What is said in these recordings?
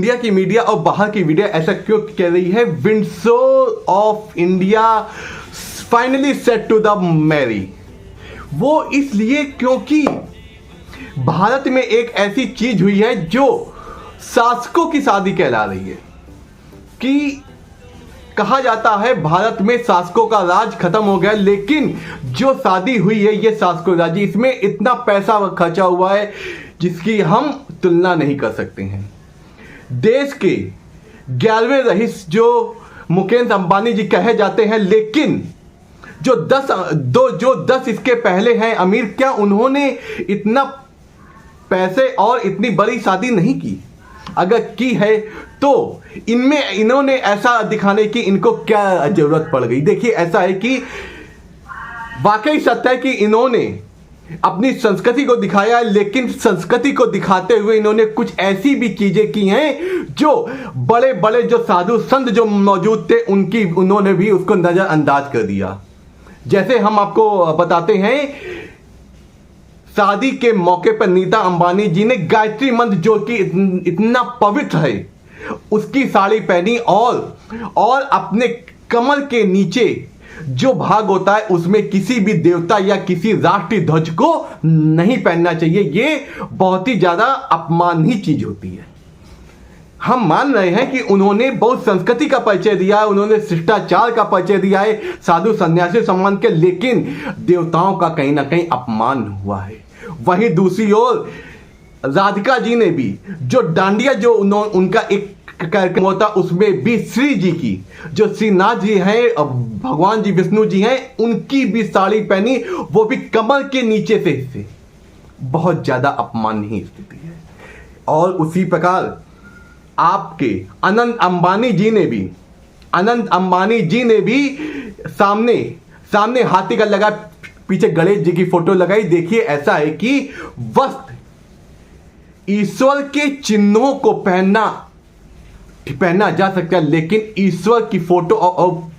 India की media और बाहर की मीडिया ऐसा क्यों कह रही है? Windsor of India finally set to the marry. वो इसलिए क्योंकि भारत में एक ऐसी चीज हुई है जो शासकों की शादी कहला रही है। कि कहा जाता है भारत में शासकों का राज खत्म हो गया, लेकिन जो शादी हुई है ये शासकों राजी, इसमें इतना पैसा खर्चा हुआ है जिसकी हम तुलना नहीं कर सकते हैं। देश के 11वें रईस जो मुकेश अंबानी जी कहे जाते हैं, लेकिन जो 10 इसके पहले हैं अमीर, क्या उन्होंने इतना पैसे और इतनी बड़ी शादी नहीं की? अगर की है तो इन्होंने ऐसा दिखाने की इनको क्या जरूरत पड़ गई? देखिए, ऐसा है कि वाकई सत्य है कि इन्होंने अपनी संस्कृति को दिखाया है, लेकिन संस्कृति को दिखाते हुए इन्होंने कुछ ऐसी भी चीजें की हैं जो बड़े बड़े जो साधु संत जो मौजूद थे उन्होंने भी उसको नजरअंदाज कर दिया। जैसे हम आपको बताते हैं, शादी के मौके पर नीता अंबानी जी ने गायत्री मंत्र जो कि इतना पवित्र है उसकी साड़ी पहनी और अपने कमर के नीचे जो भाग होता है उसमें किसी भी देवता या किसी राष्ट्रीय ध्वज को नहीं पहनना चाहिए। ये बहुत ही ज्यादा अपमाननीय चीज होती है। हम मान रहे हैं कि उन्होंने बहुत संस्कृति का परिचय दिया है, उन्होंने शिष्टाचार का परिचय दिया है, साधु सन्यासी सम्मान के, लेकिन देवताओं का कहीं ना कहीं अपमान हुआ है। वहीं दूसरी ओर राधिका जी ने भी जो डांडिया जो उनका एक कार्यक्रम होता उसमें भी श्री जी की जो श्रीनाथ जी हैं, भगवान जी विष्णु जी हैं, उनकी भी साड़ी पहनी, वो भी कमर के नीचे से हिस्से। बहुत ज्यादा अपमाननीय स्थिति है। और उसी प्रकार आपके अनंत अंबानी जी ने भी सामने हाथी का लगा, पीछे गणेश जी की फोटो लगाई। देखिए, ऐसा है कि वस्त्र ईश्वर के चिन्हों को पहनना जा सकता है, लेकिन ईश्वर की फोटो और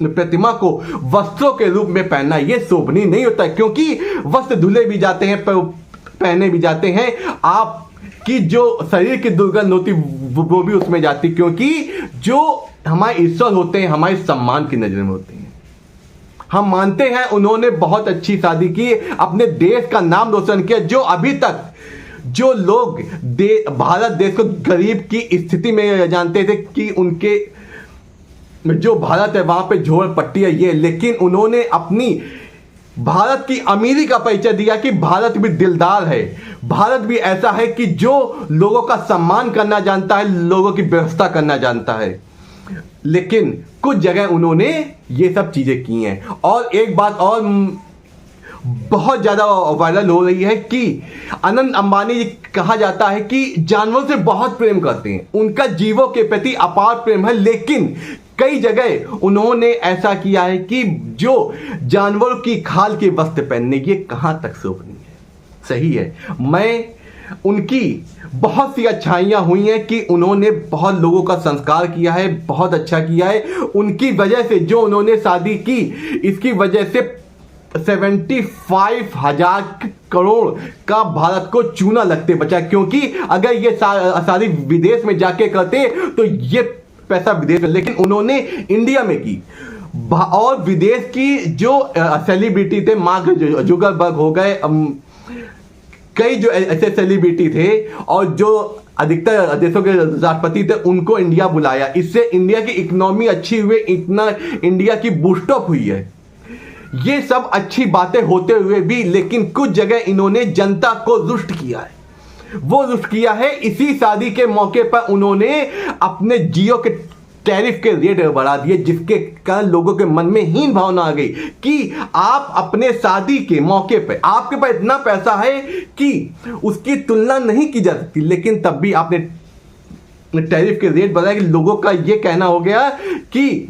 प्रतिमा को वस्त्रों के रूप में पहनना यह शोभनीय नहीं होता है, क्योंकि वस्त्र धुले भी जाते हैं, पहने भी जाते हैं, आपकी जो शरीर की दुर्गंध होती वो भी उसमें जाती, क्योंकि जो हमारे ईश्वर होते हैं हमारे सम्मान की नजर में होते हैं। हम मानते हैं उन्होंने बहुत अच्छी शादी की, अपने देश का नाम रोशन किया। जो अभी तक जो लोग भारत देश को गरीब की स्थिति में जानते थे कि उनके जो भारत है वहां पे झोपड़पट्टी है ये, लेकिन उन्होंने अपनी भारत की अमीरी का परिचय दिया कि भारत भी दिलदार है, भारत भी ऐसा है कि जो लोगों का सम्मान करना जानता है, लोगों की व्यवस्था करना जानता है। लेकिन कुछ जगह उन्होंने ये सब चीजें की हैं। और एक बात और बहुत ज्यादा वायरल हो रही है कि अनंत अंबानी जी कहा जाता है कि जानवरों से बहुत प्रेम करते हैं, उनका जीवों के प्रति अपार प्रेम है, लेकिन कई जगह उन्होंने ऐसा किया है कि जो जानवरों की खाल के वस्त्र पहनने की कहां तक शोभनीय है? सही है, मैं उनकी बहुत सी अच्छाइयां हुई हैं कि उन्होंने बहुत लोगों का संस्कार किया है, बहुत अच्छा किया है। उनकी वजह से जो उन्होंने शादी की, इसकी वजह से 75,000 करोड़ का भारत को चूना लगते बचा, क्योंकि अगर ये शादी विदेश में जाके करते तो ये पैसा विदेश में, लेकिन उन्होंने इंडिया में की। और विदेश की जो सेलिब्रिटी थे, मार्क जुकरबर्ग हो गए, कई जो ऐसे सेलिब्रिटी थे और जो अधिकतर देशों के राष्ट्रपति थे, उनको इंडिया बुलाया। इससे इंडिया की इकोनॉमी अच्छी हुई, इतना इंडिया की बूस्टअप हुई है। ये सब अच्छी बातें होते हुए भी लेकिन कुछ जगह इन्होंने जनता को रुष्ट किया है। वो रुष्ट किया है इसी शादी के मौके पर उन्होंने अपने जियो के टैरिफ के रेट बढ़ा दिए, जिसके कारण लोगों के मन में हीन भावना आ गई कि आप अपने शादी के मौके पर, आपके पास इतना पैसा है कि उसकी तुलना नहीं की जा सकती, लेकिन तब भी आपने टैरिफ के रेट बढ़ाए कि लोगों का यह कहना हो गया कि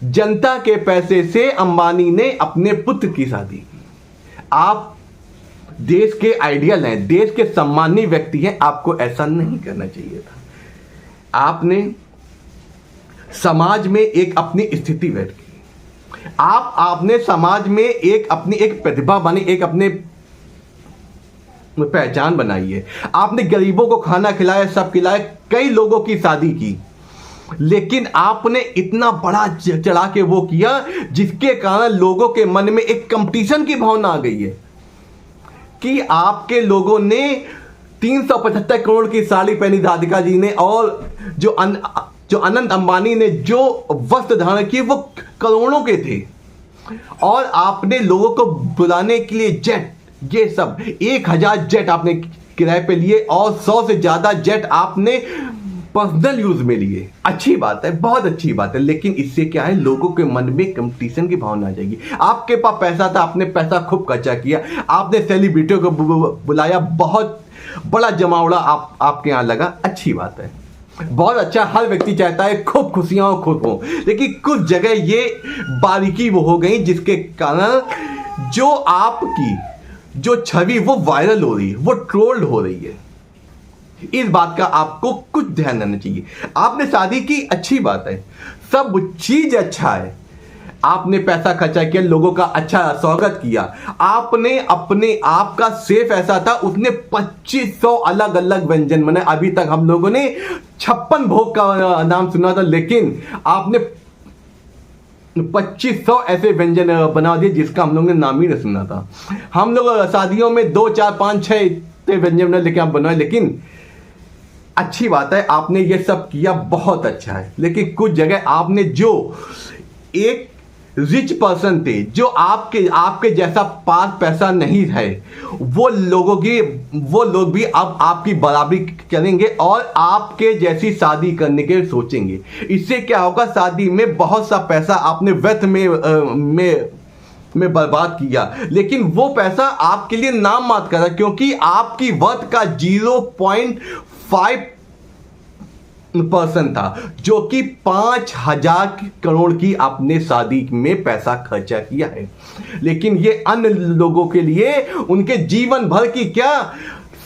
जनता के पैसे से अंबानी ने अपने पुत्र की शादी की। आप देश के आइडियल हैं, देश के सम्मानीय व्यक्ति हैं, आपको ऐसा नहीं करना चाहिए था। आपने समाज में एक अपनी स्थिति बैठ की, आपने समाज में एक अपनी एक प्रतिभा बनी, एक अपने पहचान बनाई है। आपने गरीबों को खाना खिलाया, सब खिलाया, कई लोगों की शादी की, लेकिन आपने इतना बड़ा चढ़ा के वो किया जिसके कारण लोगों के मन में एक कंपटीशन की भावना आ गई है कि आपके लोगों ने 375 करोड़ की साड़ी पहनी राधिका जी ने, और जो अनंत अंबानी ने जो वस्त्र धारण किए वो करोड़ों के थे, और आपने लोगों को बुलाने के लिए जेट, ये सब 1000 जेट आपने किराए पे लिए और 100 से ज्यादा जेट आपने पर्सनल यूज में लिए। अच्छी बात है, बहुत अच्छी बात है, लेकिन इससे क्या है, लोगों के मन में कंपटीशन की भावना आ जाएगी। आपके पास पैसा था, आपने पैसा खूब खर्चा किया, आपने सेलिब्रिटियों को बुलाया, बहुत बड़ा जमावड़ा आपके यहां लगा, अच्छी बात है, बहुत अच्छा। हर व्यक्ति चाहता है खूब खुशियां हो, खुद हो, लेकिन कुछ जगह ये बारीकी वो हो गई जिसके कारण जो आपकी जो छवि वो वायरल हो रही है, वो ट्रोल्ड हो रही है। इस बात का आपको कुछ ध्यान देना चाहिए। आपने शादी की, अच्छी बात है, सब चीज अच्छा है, आपने पैसा खर्चा किया, लोगों का अच्छा स्वागत किया, आपने अपने आप का सेफ ऐसा था, उसने 2500 अलग अलग व्यंजन बनाए। अभी तक हम लोगों ने 56 भोग का नाम सुना था, लेकिन आपने 2500 ऐसे व्यंजन बना दिए जिसका हम लोगों ने नाम ही नहीं सुना था। हम लोग शादियों में 2, 4, 5, 6 व्यंजन लेके आप बनवाए, लेकिन अच्छी बात है, आपने ये सब किया, बहुत अच्छा है। लेकिन कुछ जगह आपने जो एक रिच पर्सन थे, जो आपके जैसा पास पैसा नहीं है, वो लोग भी अब आपकी बराबरी करेंगे और आपके जैसी शादी करने के सोचेंगे। इससे क्या होगा, शादी में बहुत सा पैसा आपने व्यर्थ में बर्बाद किया, लेकिन वो पैसा आपके लिए नाम मात्र करा, क्योंकि आपकी वर्थ का 0.5% था, जो कि 5000 करोड़ की आपने शादी में पैसा खर्चा किया है। लेकिन ये अन्य लोगों के लिए उनके जीवन भर की क्या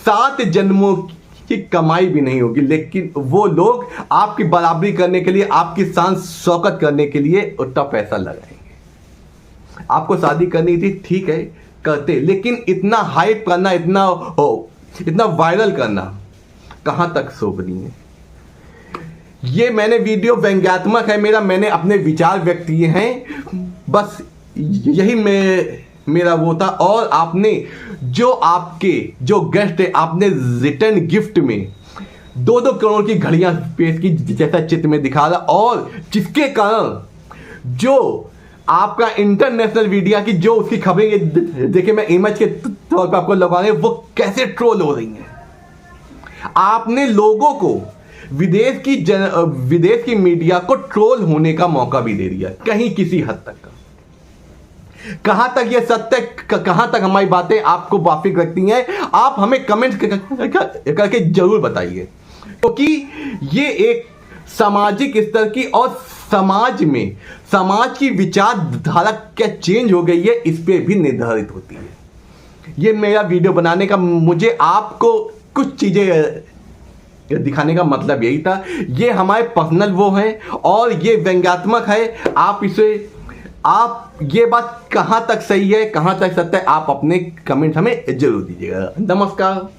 7 जन्मों की कमाई भी नहीं होगी, लेकिन वो लोग आपकी बराबरी करने के लिए, आपकी शान शौकत करने के लिए उतना पैसा लगाएंगे। आपको शादी करनी थी, ठीक है, करते, लेकिन इतना हाइप करना, इतना वायरल करना कहां तक शोभनीय है। ये मैंने वीडियो व्यंग्यात्मक है मेरा, मैंने अपने विचार व्यक्त किए हैं, बस यही मेरा वो था। और आपने जो गेस्ट है, आपने रिटर्न गिफ्ट में 2-2 करोड़ की घड़ियां पेश की, जैसा चित्र में दिखा रहा, और जिसके कारण जो आपका इंटरनेशनल मीडिया की जो उसकी खबरें देखिए, मैं इमेज के तौर पर आपको लगा रहे हैं, वो कैसे ट्रोल हो रही हैं। आपने लोगों को विदेश की मीडिया को ट्रोल होने का मौका भी दे दिया, कहीं किसी हद तक का। कहां तक ये सत्य, कहां तक हमारी बातें आपको वाफिक लगती हैं, आप हमें कमेंट करके जरूर बताइए, क्योंकि ये एक सामाजिक स्तर की और समाज की विचारधारा क्या चेंज हो गई है, इस पे भी निर्धारित होती है। ये मेरा वीडियो बनाने का, मुझे आपको कुछ चीजें दिखाने का मतलब यही था। ये हमारे पर्सनल वो हैं और ये व्यंग्यात्मक है। आप ये बात कहां तक सही है, कहां तक सत्य है, आप अपने कमेंट हमें जरूर दीजिएगा। नमस्कार।